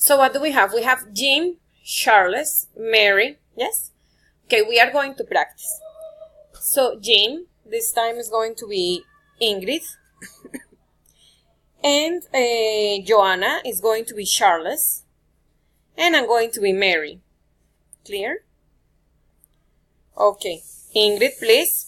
So what do we have? We have Jim, Charles, Mary. Yes? Okay, we are going to practice. So Jim, this time is going to be Ingrid. And Joanna is going to be Charles. And I'm going to be Mary. Clear? Okay. Ingrid, please.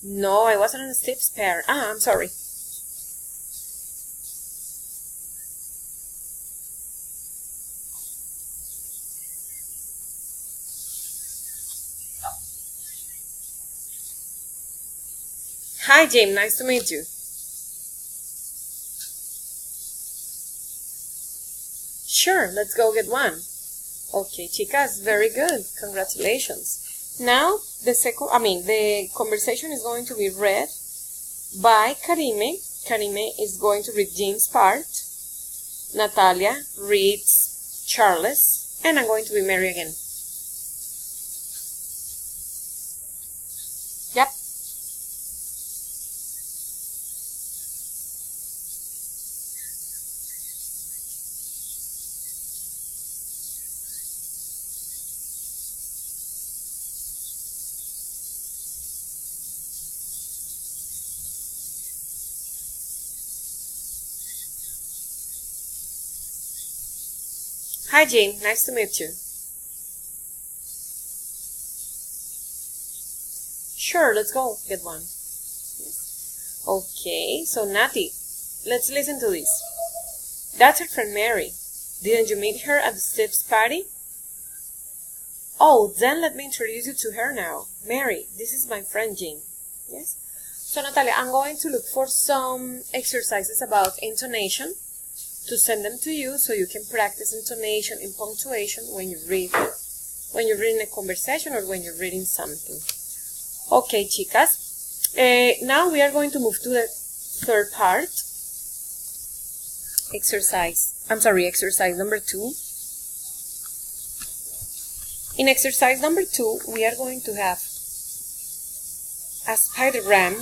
No, I wasn't on a steps pair. I'm sorry. Hi, Jim. Nice to meet you. Sure, let's go get one. Okay, chicas, very good. Congratulations. Now, the conversation is going to be read by Karime. Karime is going to read Jim's part. Natalia reads Charles. And I'm going to be Mary again. Yep. Hi, Jane. Nice to meet you. Sure, let's go get one. Yes. Okay, so Natty, let's listen to this. That's her friend Mary. Didn't you meet her at the Steve's party? Oh, then let me introduce you to her now. Mary, this is my friend Jane. Yes? So Natalia, I'm going to look for some exercises about intonation to send them to you so you can practice intonation and punctuation when you're reading a conversation or when you're reading something. Okay, chicas. Now we are going to move to the third part. Exercise number 2. In exercise number 2, we are going to have a spidergram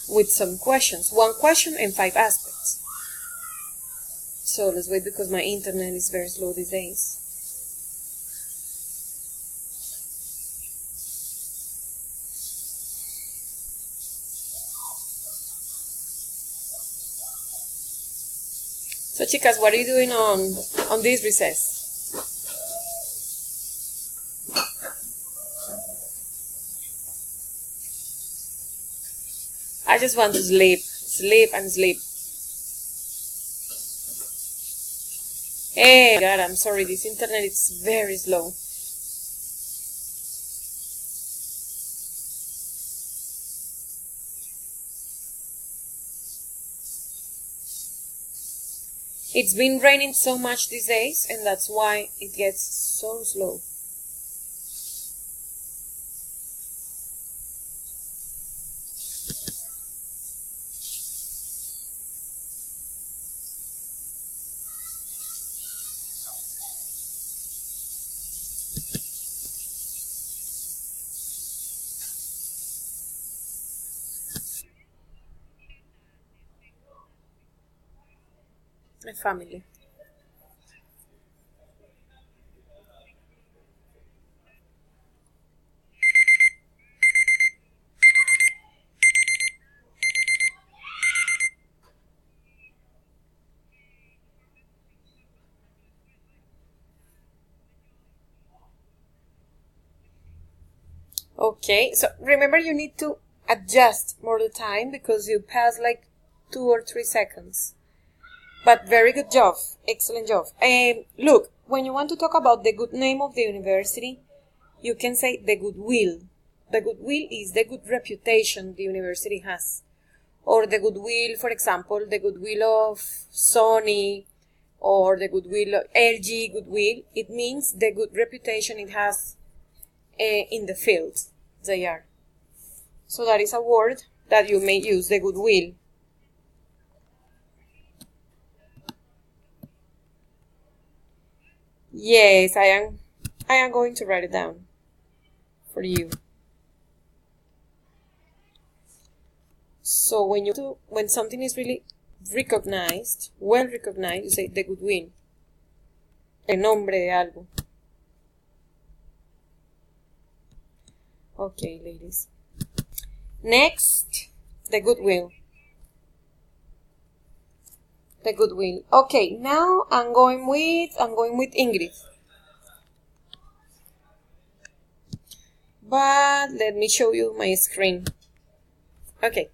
with some questions. 1 question and 5 aspects. So let's wait because my internet is very slow these days. So chicas, what are you doing on this recess? I just want to sleep and sleep. Hey, God, I'm sorry, this internet is very slow. It's been raining so much these days, and that's why it gets so slow. My family. Okay, so remember you need to adjust more the time because you pass like 2 or 3 seconds. But very good job. Excellent job. Look, when you want to talk about the good name of the university, you can say the goodwill. The goodwill is the good reputation the university has. Or the goodwill, for example, the goodwill of Sony or the goodwill of LG goodwill. It means the good reputation it has in the field they are. So that is a word that you may use, the goodwill. Yes, I am I am going to write it down for you. So when something is really recognized, well recognized, you say the goodwill. El nombre de algo. Okay, ladies. Next, the goodwill. The goodwill. Okay, now I'm going with Ingrid. But let me show you my screen. Okay.